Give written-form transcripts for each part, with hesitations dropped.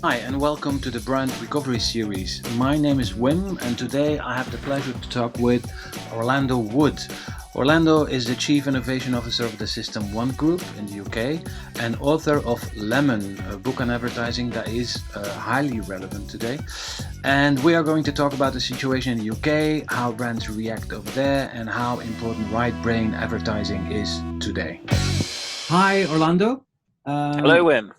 Hi, and welcome to the Brand Recovery Series. My name is Wim, and today I have the pleasure to talk with Orlando Wood. Orlando is the Chief Innovation Officer of the System One Group in the UK and author of Lemon, a book on advertising that is highly relevant today. And we are going to talk about the situation in the UK, how brands react over there, and how important right brain advertising is today. Hi, Orlando. Hello, Wim.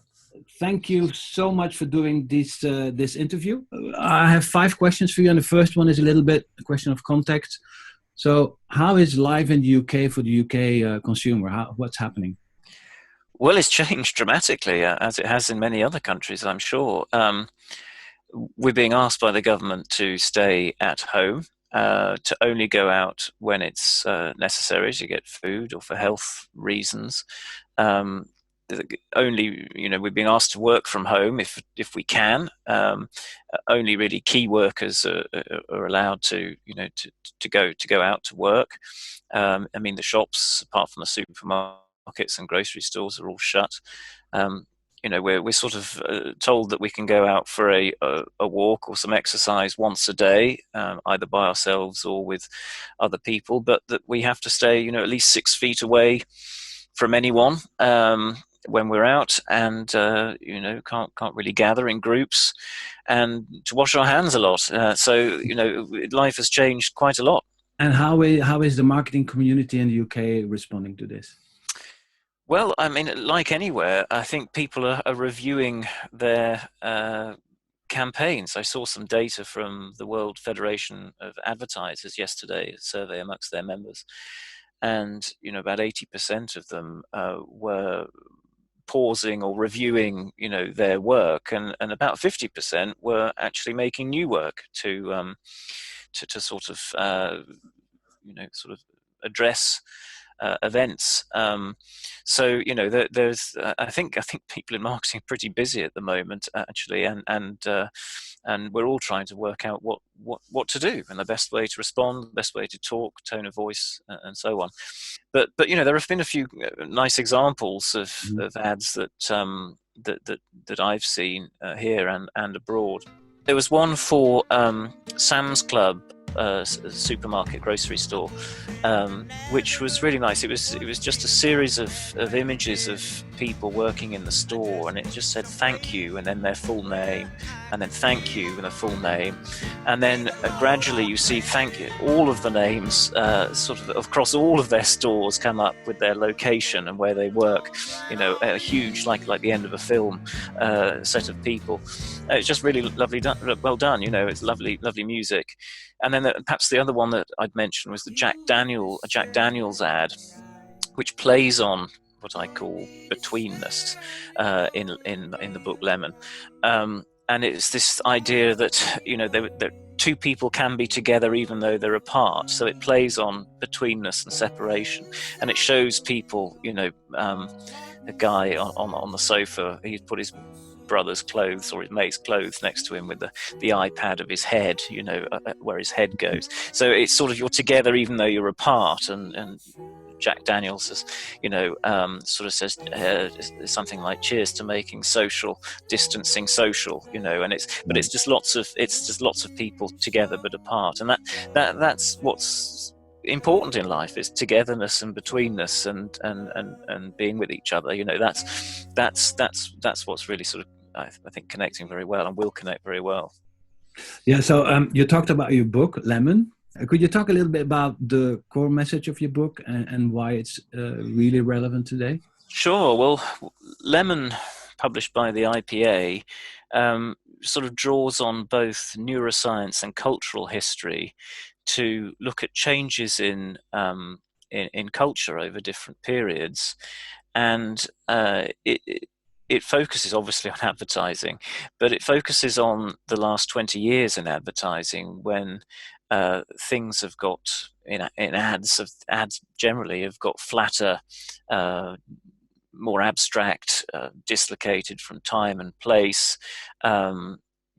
Thank you so much for doing this interview. I have 5 questions for you, and the first one is a little bit a question of context. So, how is life in the UK for the UK consumer? What's happening? Well, it's changed dramatically, as it has in many other countries, I'm sure. We're being asked by the government to stay at home, to only go out when it's necessary to get food or for health reasons. Um, Only, we're being asked to work from home if we can. Only really key workers are allowed to go out to work. I mean, the shops, apart from the supermarkets and grocery stores, are all shut. We're sort of told that we can go out for a walk or some exercise once a day, either by ourselves or with other people, but that we have to stay, at least 6 feet away from anyone when we're out, and can't really gather in groups, and to wash our hands a lot. So life has changed quite a lot. And how is the marketing community in the UK responding to this? Well, I mean, like anywhere, I think people are reviewing their campaigns. I saw some data from the World Federation of Advertisers yesterday, a survey amongst their members, and about 80% of them were pausing or reviewing their work, and about 50% were actually making new work to sort of address events. So there's I think people in marketing are pretty busy at the moment, actually, and we're all trying to work out what to do and the best way to respond, the best way to talk, tone of voice, and so on. But there have been a few nice examples of ads that I've seen here and abroad. There was one for Sam's Club, supermarket grocery store, which was really nice. It was just a series of images of people working in the store, and it just said thank you and then their full name, and then thank you and a full name, and then gradually you see thank you, all of the names sort of across all of their stores come up with their location and where they work, a huge, like the end of a film, set of people. It's just really lovely well done. It's lovely music. And then perhaps the other one that I'd mentioned was a Jack Daniels ad, which plays on what I call betweenness in the book Lemon, and it's this idea that that two people can be together even though they're apart. So it plays on betweenness and separation, and it shows people, a guy on the sofa. He's put his brother's clothes or his mate's clothes next to him with the iPad of his head, where his head goes. So it's sort of, you're together even though you're apart. And Jack Daniels is, sort of says something like "Cheers to making social distancing social," and it's just lots of people together but apart, and that's what's important in life, is togetherness and betweenness and being with each other. That's what's really sort of, I think, connecting very well and will connect very well. Yeah. So you talked about your book Lemon. Could you talk a little bit about the core message of your book and why it's really relevant today? Sure. Well, Lemon, published by the IPA, sort of draws on both neuroscience and cultural history to look at changes in culture over different periods, and it focuses obviously on advertising, but it focuses on the last 20 years in advertising, when things have got in ads generally have got flatter, more abstract, dislocated from time and place.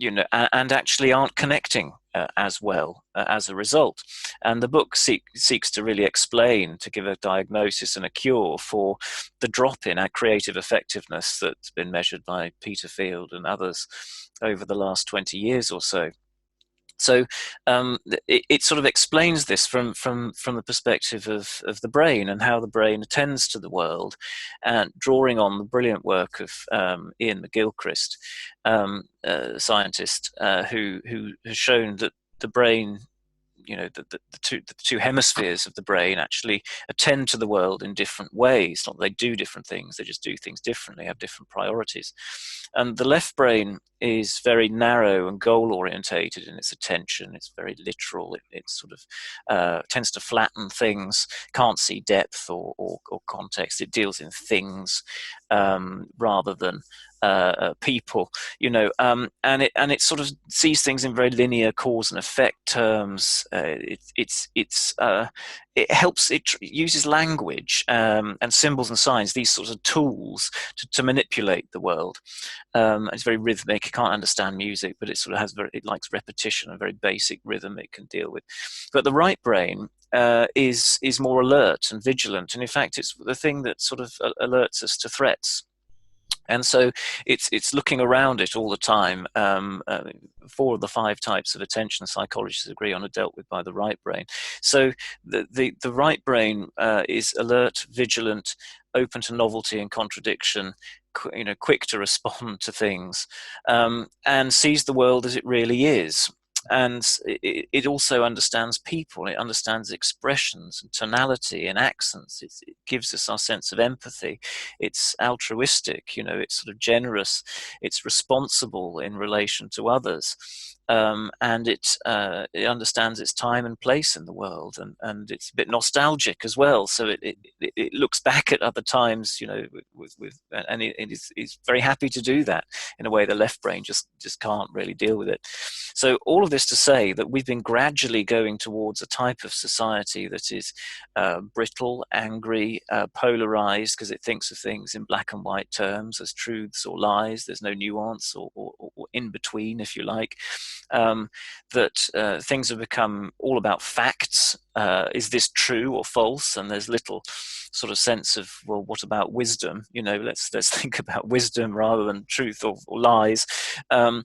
and actually aren't connecting as well as a result. And the book seeks to really explain, to give a diagnosis and a cure for the drop in our creative effectiveness that's been measured by Peter Field and others over the last 20 years or so. So it sort of explains this from the perspective of the brain and how the brain attends to the world, and drawing on the brilliant work of Ian McGilchrist, scientist who has shown that the brain, the two hemispheres of the brain actually attend to the world in different ways. Not that they do different things, they just do things differently, have different priorities. And the left brain is very narrow and goal orientated in its attention. It's very literal. It sort of tends to flatten things, can't see depth or context. It deals in things rather than people, and it sort of sees things in very linear cause and effect terms. It helps. It uses language and symbols and signs, these sorts of tools to manipulate the world. It's very rhythmic. It can't understand music, but it sort of it likes repetition, a very basic rhythm it can deal with. But the right brain is more alert and vigilant, and in fact, it's the thing that sort of alerts us to threats. And so it's looking around it all the time. 4 of the 5 types of attention psychologists agree on are dealt with by the right brain. So the right brain is alert, vigilant, open to novelty and contradiction, quick to respond to things, and sees the world as it really is. And it also understands people. It understands expressions and tonality and accents. It gives us our sense of empathy. It's altruistic, it's sort of generous. It's responsible in relation to others. And it understands its time and place in the world, and it's a bit nostalgic as well. So it looks back at other times, and it's very happy to do that in a way the left brain just can't really deal with it. So all of this to say that we've been gradually going towards a type of society that is brittle, angry, polarized, because it thinks of things in black and white terms as truths or lies. There's no nuance or in between, if you like. That things have become all about facts. Is this true or false? And there's little sort of sense of, well, what about wisdom? Let's think about wisdom rather than truth or lies. And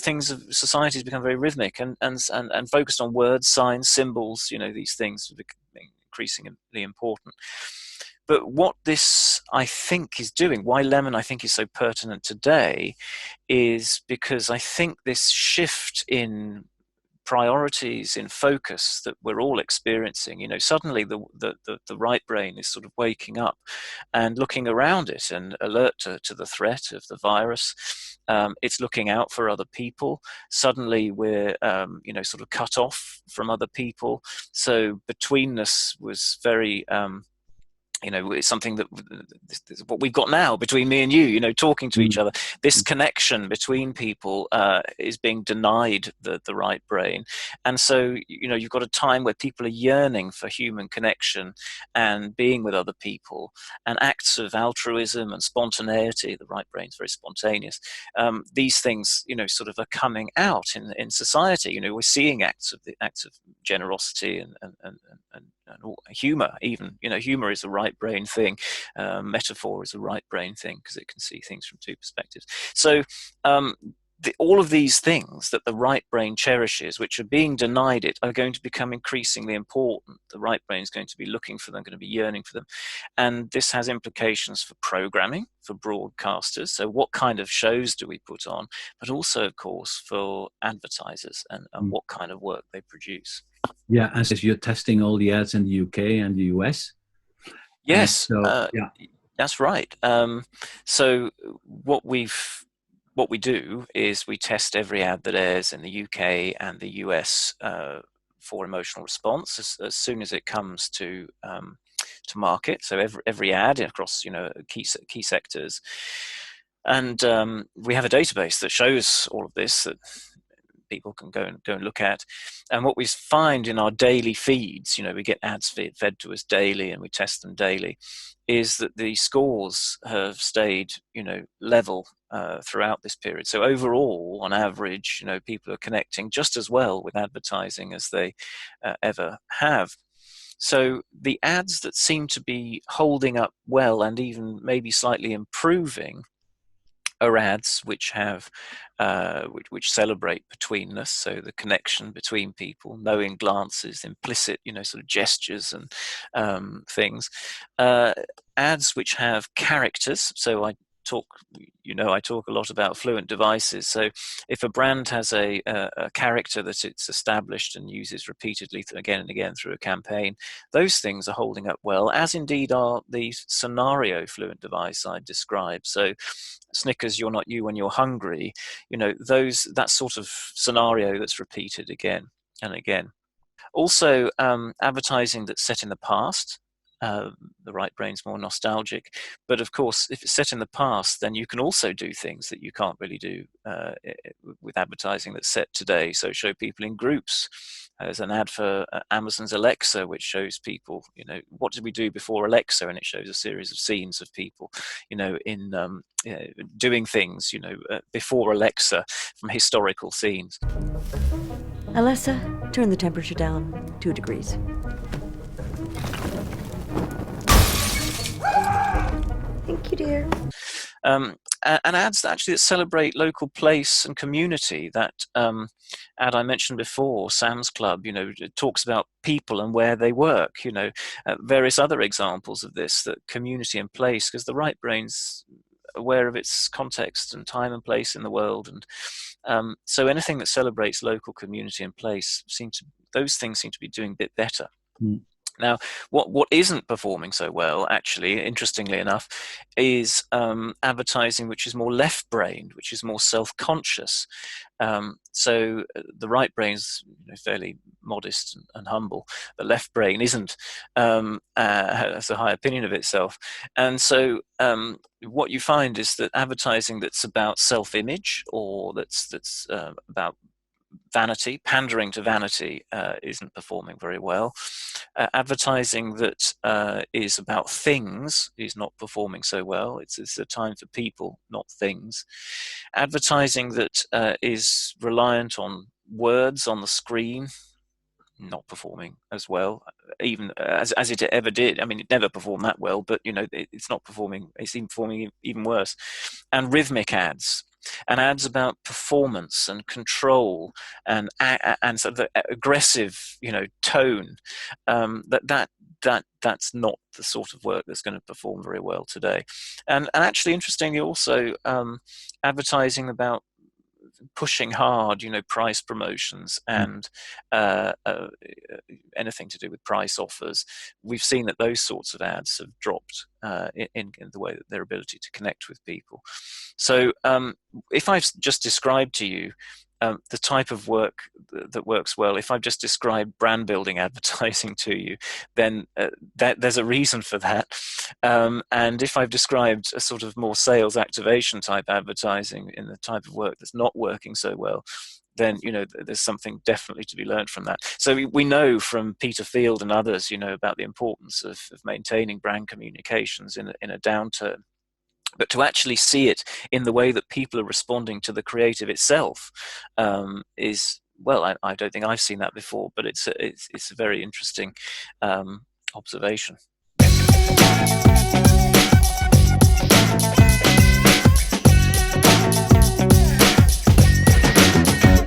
things of society has become very rhythmic and focused on words, signs, symbols. These things are becoming increasingly important. But what this, I think, is doing, why Lemon, I think, is so pertinent today, is because I think this shift in priorities, in focus that we're all experiencing, suddenly the right brain is sort of waking up and looking around it and alert to the threat of the virus. It's looking out for other people. Suddenly we're, sort of cut off from other people. So betweenness was very... it's something that what we've got now between me and you, talking to each other. This connection between people is being denied the right brain. And so, you've got a time where people are yearning for human connection and being with other people, and acts of altruism and spontaneity. The right brain's very spontaneous. These things, sort of are coming out in society. We're seeing acts of generosity and humor, even. Humor is a right brain thing. Metaphor is a right brain thing because it can see things from 2 perspectives. So all of these things that the right brain cherishes, which are being denied it, are going to become increasingly important. The right brain is going to be looking for them, going to be yearning for them. And this has implications for programming, for broadcasters. So what kind of shows do we put on? But also, of course, for advertisers and what kind of work they produce. Yeah, as you're testing all the ads in the UK and the US. Yes, that's right. So what we do is we test every ad that airs in the UK and the US for emotional response as soon as it comes to market. So every ad across key sectors, and we have a database that shows all of this. That people can go and look at. And what we find in our daily feeds, we get ads fed to us daily, and we test them daily, is that the scores have stayed, level throughout this period. So overall, on average, people are connecting just as well with advertising as they ever have. So the ads that seem to be holding up well and even maybe slightly improving are ads which have which celebrate betweenness, so the connection between people, knowing glances, implicit, sort of gestures and things. Ads which have characters. So I talk a lot about fluent devices. So if a brand has a character that it's established and uses repeatedly again and again through a campaign, those things are holding up well, as indeed are the scenario fluent device I described. So Snickers, you're not you when you're hungry, that sort of scenario that's repeated again and again. Also, advertising that's set in the past. The right brain's more nostalgic, but of course, if it's set in the past, then you can also do things that you can't really do with advertising that's set today. So show people in groups. There's an ad for Amazon's Alexa, which shows people, what did we do before Alexa, and it shows a series of scenes of people, in doing things, before Alexa, from historical scenes. Alexa, turn the temperature down 2 degrees. Thank you, dear. And ads that celebrate local place and community. That ad I mentioned before, Sam's Club, it talks about people and where they work. Various other examples of this, that community and place, because the right brain's aware of its context and time and place in the world, and so anything that celebrates local community and place those things seem to be doing a bit better. Now, what isn't performing so well, actually, interestingly enough, is advertising which is more left-brained, which is more self-conscious. So the right brain's fairly modest and humble. The left brain isn't, has a high opinion of itself. And so what you find is that advertising that's about self-image, or that's about vanity, pandering to vanity, isn't performing very well. Advertising that is about things is not performing so well. It's a time for people, not things. Advertising that is reliant on words on the screen, not performing as well, even as it ever did. I mean, it never performed that well, but it's not performing. It's even performing even worse. And rhythmic ads, and ads about performance and control and sort of aggressive, tone. That's not the sort of work that's going to perform very well today. And actually, interestingly, also advertising about pushing hard, price promotions and anything to do with price offers. We've seen that those sorts of ads have dropped in the way that their ability to connect with people. So if I've just described to you the type of work that works well, if I've just described brand building advertising to you, then there's a reason for that. And if I've described a sort of more sales activation type advertising in the type of work that's not working so well, then there's something definitely to be learned from that. So we know from Peter Field and others, about the importance of maintaining brand communications in a downturn. But to actually see it in the way that people are responding to the creative itself is, well, I don't think I've seen that before, but it's a very interesting observation.